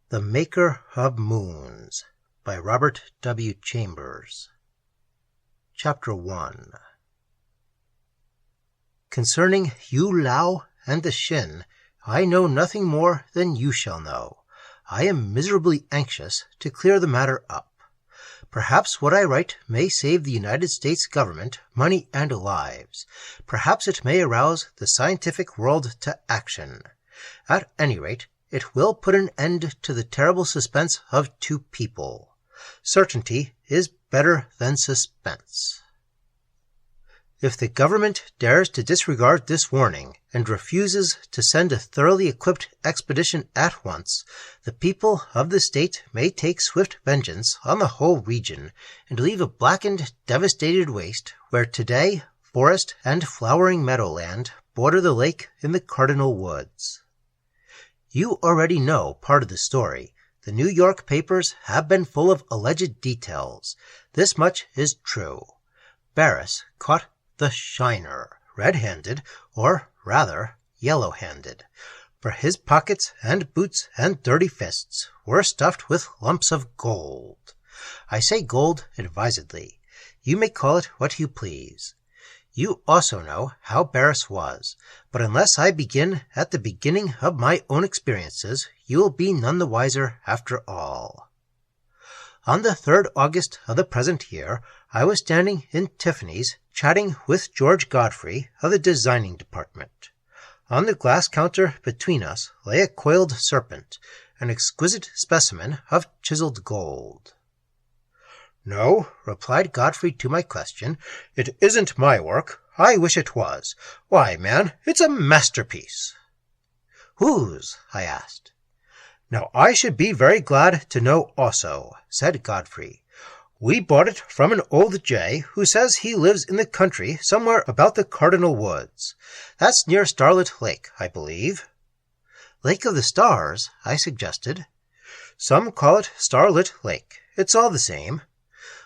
The Maker of Moons by Robert W. Chambers. Chapter 1. Concerning Yu Lao and the Shin, I know nothing more than you shall know. I am miserably anxious to clear the matter up. Perhaps what I write may save the United States government money and lives. Perhaps it may arouse the scientific world to action. At any rate, it will put an end to the terrible suspense of two people. Certainty is better than suspense. If the government dares to disregard this warning and refuses to send a thoroughly equipped expedition at once, the people of the state may take swift vengeance on the whole region and leave a blackened, devastated waste where today forest and flowering meadowland border the lake in the Cardinal Woods. You already know part of the story. The New York papers have been full of alleged details. This much is true. Barris caught the Shiner, red-handed, or rather, yellow-handed, for his pockets and boots and dirty fists were stuffed with lumps of gold. I say gold advisedly. You may call it what you please. You also know how Barris was, but unless I begin at the beginning of my own experiences, you will be none the wiser after all. On the 3rd August of the present year, I was standing in Tiffany's chatting with George Godfrey of the designing department. On the glass counter between us lay a coiled serpent, an exquisite specimen of chiseled gold. "No," replied Godfrey to my question, "it isn't my work. I wish it was. Why, man, it's a masterpiece." "Whose?" I asked. "Now I should be very glad to know also," said Godfrey. "We bought it from an old jay who says he lives in the country somewhere about the Cardinal Woods. That's near Starlit Lake, I believe." "Lake of the Stars," I suggested. "Some call it Starlit Lake. It's all the same.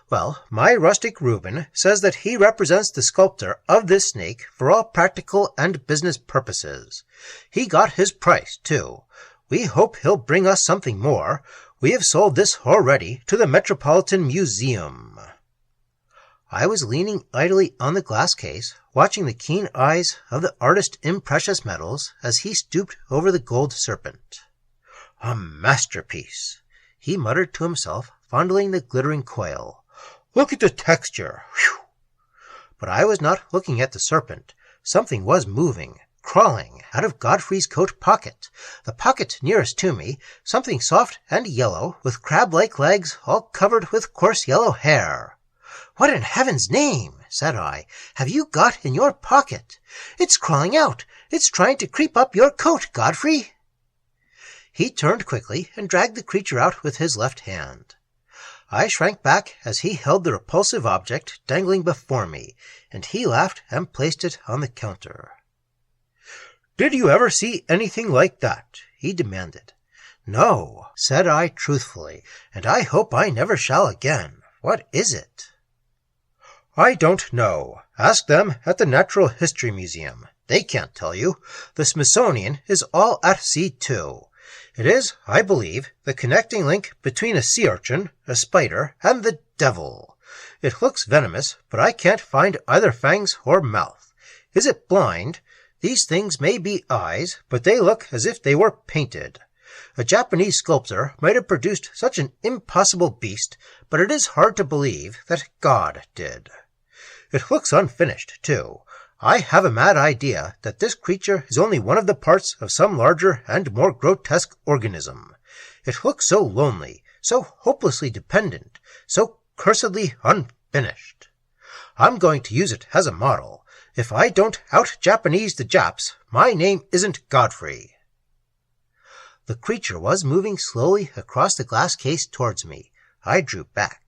Well, my rustic Reuben says that he represents the sculptor of this snake for all practical and business purposes. He got his price, too. We hope he'll bring us something more. We have sold this already to the Metropolitan Museum." I was leaning idly on the glass case, watching the keen eyes of the artist in precious metals as he stooped over the gold serpent. "A masterpiece," he muttered to himself, fondling the glittering coil. "Look at the texture. Whew!" But I was not looking at the serpent. Something was moving, crawling out of Godfrey's coat pocket, the pocket nearest to me, something soft and yellow, with crab-like legs all covered with coarse yellow hair. "What in heaven's name," said I, "have you got in your pocket? It's crawling out. It's trying to creep up your coat, Godfrey." He turned quickly and dragged the creature out with his left hand. I shrank back as he held the repulsive object dangling before me, and he laughed and placed it on the counter. "Did you ever see anything like that?" he demanded. "No," said I truthfully, "and I hope I never shall again. What is it?" "I don't know. Ask them at the Natural History Museum. They can't tell you. The Smithsonian is all at sea, too. It is, I believe, the connecting link between a sea urchin, a spider, and the devil. It looks venomous, but I can't find either fangs or mouth. Is it blind? These things may be eyes, but they look as if they were painted. A Japanese sculptor might have produced such an impossible beast, but it is hard to believe that God did. It looks unfinished, too. I have a mad idea that this creature is only one of the parts of some larger and more grotesque organism. It looks so lonely, so hopelessly dependent, so cursedly unfinished. I'm going to use it as a model. If I don't out-Japanese the Japs, my name isn't Godfrey." The creature was moving slowly across the glass case towards me. I drew back.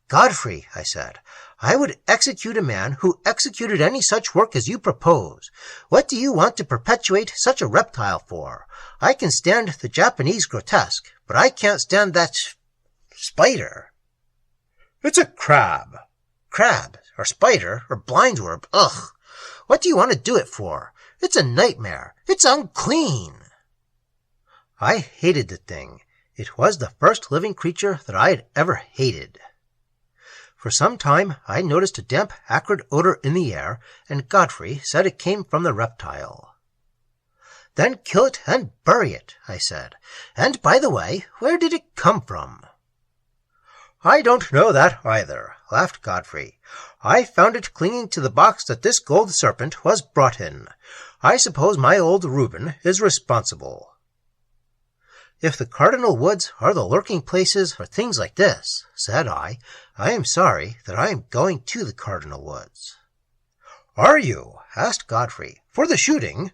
"Godfrey," I said, "I would execute a man who executed any such work as you propose. What do you want to perpetuate such a reptile for? I can stand the Japanese grotesque, but I can't stand that spider." "It's a crab." "Crab, or spider, or blindworm. Ugh! What do you want to do it for? It's a nightmare. It's unclean." I hated the thing. It was the first living creature that I had ever hated. For some time I noticed a damp, acrid odor in the air, and Godfrey said it came from the reptile. "Then kill it and bury it," I said. "And by the way, where did it come from?" "I don't know that either," laughed Godfrey. "I found it clinging to the box that this gold serpent was brought in. I suppose my old Reuben is responsible." "If the Cardinal Woods are the lurking places for things like this," said I am sorry that I am going to the Cardinal Woods." "Are you?" asked Godfrey. "For the shooting?"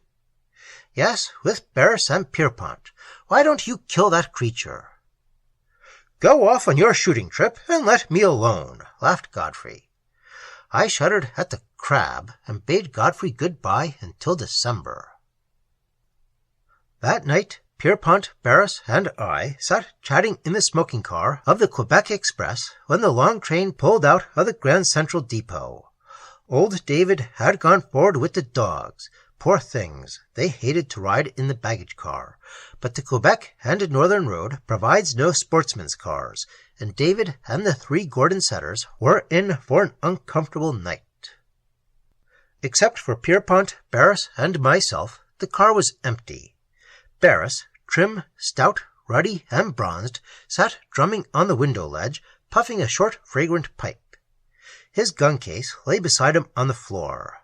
"Yes, with Barris and Pierpont. Why don't you kill that creature?" "Go off on your shooting trip and let me alone," laughed Godfrey. I shuddered at the crab and bade Godfrey good-bye until December. That night Pierpont, Barris, and I sat chatting in the smoking car of the Quebec Express when the long train pulled out of the Grand Central Depot. Old David had gone forward with the dogs. Poor things, they hated to ride in the baggage car. But the Quebec and Northern Road provides no sportsmen's cars, and David and the 3 Gordon setters were in for an uncomfortable night. Except for Pierpont, Barris, and myself, the car was empty. Barris, trim, stout, ruddy, and bronzed, sat drumming on the window ledge, puffing a short, fragrant pipe. His gun case lay beside him on the floor.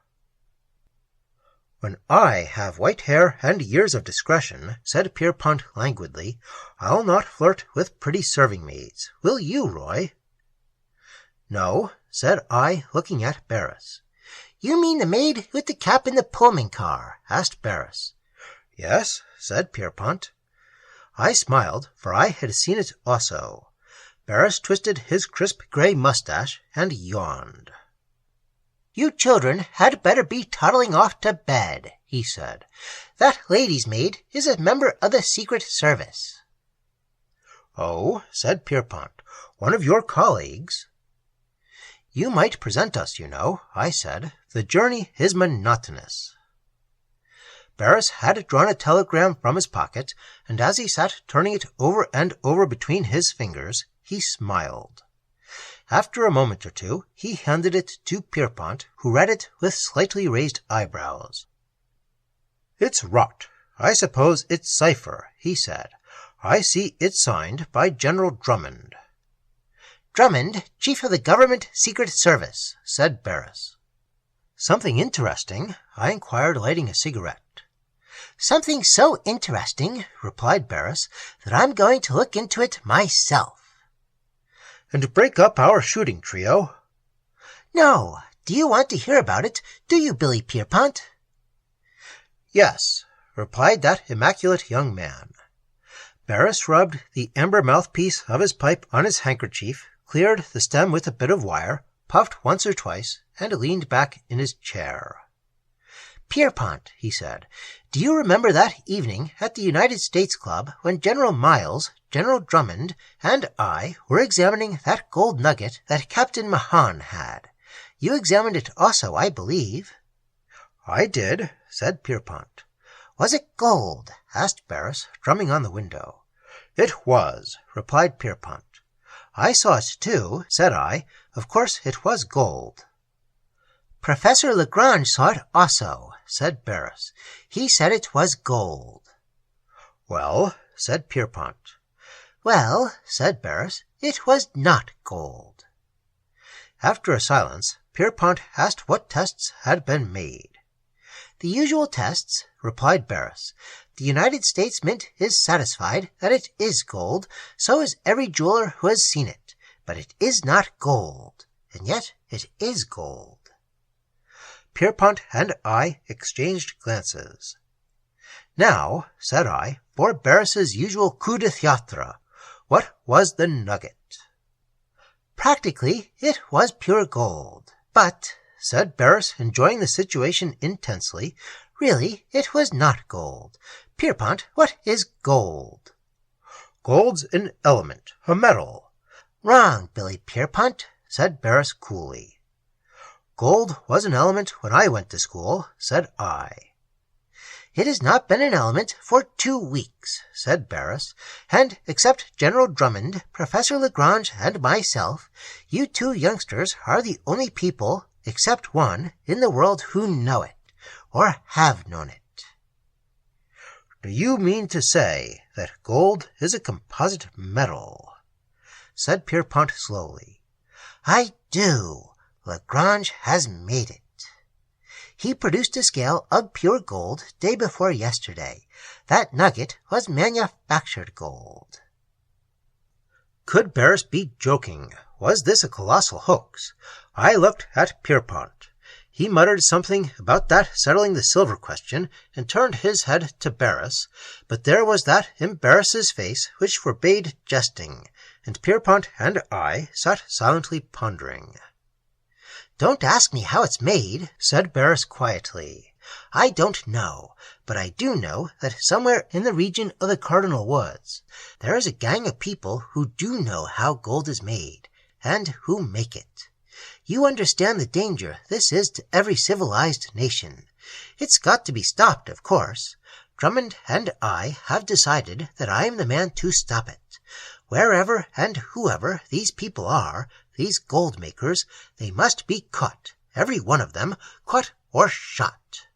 "When I have white hair and years of discretion," said Pierpont languidly, "I'll not flirt with pretty serving-maids. Will you, Roy?" "No," said I, looking at Barris. "You mean the maid with the cap in the Pullman car?" asked Barris. "Yes," said Pierpont. I smiled, for I had seen it also. Barris twisted his crisp gray mustache and yawned. "You children had better be toddling off to bed," he said. "That lady's maid is a member of the Secret Service." "Oh," said Pierpont, "one of your colleagues?" "You might present us, you know," I said. "The journey is monotonous." Barris had drawn a telegram from his pocket, and as he sat turning it over and over between his fingers, he smiled. After a moment or two, he handed it to Pierpont, who read it with slightly raised eyebrows. "It's rot. I suppose it's cipher," he said. "I see it's signed by General Drummond." "Drummond, Chief of the Government Secret Service," said Barris. "Something interesting?" I inquired, lighting a cigarette. "Something so interesting," replied Barris, "that I'm going to look into it myself." "And break up our shooting trio?" "No. Do you want to hear about it? Do you, Billy Pierpont?" "Yes," replied that immaculate young man. Barris rubbed the amber mouthpiece of his pipe on his handkerchief, cleared the stem with a bit of wire, puffed once or twice, and leaned back in his chair. "Pierpont," he said, "do you remember that evening at the United States Club when General Miles, General Drummond, and I were examining that gold nugget that Captain Mahan had? You examined it also, I believe." "I did," said Pierpont. "Was it gold?" asked Barris, drumming on the window. "It was," replied Pierpont. "I saw it too," said I. "Of course it was gold." "Professor Lagrange saw it also," said Barris. "He said it was gold." "Well," said Pierpont. "Well," said Barris, "it was not gold." After a silence, Pierpont asked what tests had been made. "The usual tests," replied Barris. "The United States Mint is satisfied that it is gold, so is every jeweler who has seen it. But it is not gold, and yet it is gold." Pierpont and I exchanged glances. "Now," said I, "for Barris's usual coup de théâtre. What was the nugget?" "Practically, it was pure gold. But," said Barris, enjoying the situation intensely, "really, it was not gold. Pierpont, what is gold?" "Gold's an element, a metal." "Wrong, Billy Pierpont," said Barris coolly. "Gold was an element when I went to school," said I. "It has not been an element for 2 weeks," said Barris, "and except General Drummond, Professor Lagrange, and myself, you 2 youngsters are the only people, except one, in the world who know it, or have known it." "Do you mean to say that gold is a composite metal?" said Pierpont slowly. "I do. Lagrange has made it. He produced a scale of pure gold day before yesterday. That nugget was manufactured gold." Could Barris be joking? Was this a colossal hoax? I looked at Pierpont. He muttered something about that settling the silver question, and turned his head to Barris, but there was that in Barris's face which forbade jesting, and Pierpont and I sat silently pondering. "Don't ask me how it's made," said Barris quietly. "I don't know, but I do know that somewhere in the region of the Cardinal Woods there is a gang of people who do know how gold is made, and who make it. You understand the danger this is to every civilized nation. It's got to be stopped, of course. Drummond and I have decided that I am the man to stop it. Wherever and whoever these people are, these gold makers, they must be caught, every one of them, caught or shot."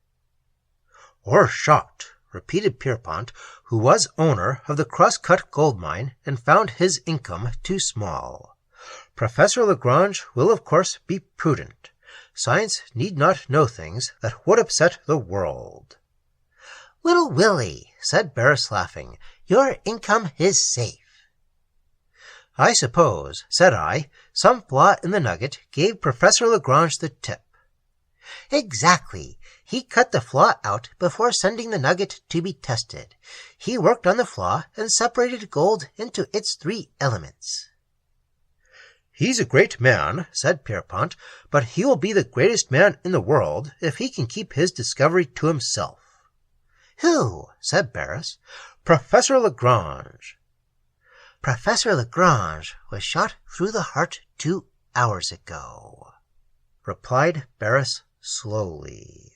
"Or shot," repeated Pierpont, who was owner of the Crosscut gold mine and found his income too small. "Professor Lagrange will of course be prudent. Science need not know things that would upset the world." "Little Willie," said Barris, laughing, "your income is safe." "I suppose," said I, "some flaw in the nugget gave Professor Lagrange the tip." "Exactly. He cut the flaw out before sending the nugget to be tested. He worked on the flaw and separated gold into its 3 elements." "He's a great man," said Pierpont, "but he will be the greatest man in the world if he can keep his discovery to himself." "Who?" said Barris. "Professor Lagrange." "Professor Lagrange was shot through the heart 2 hours ago," replied Barris slowly.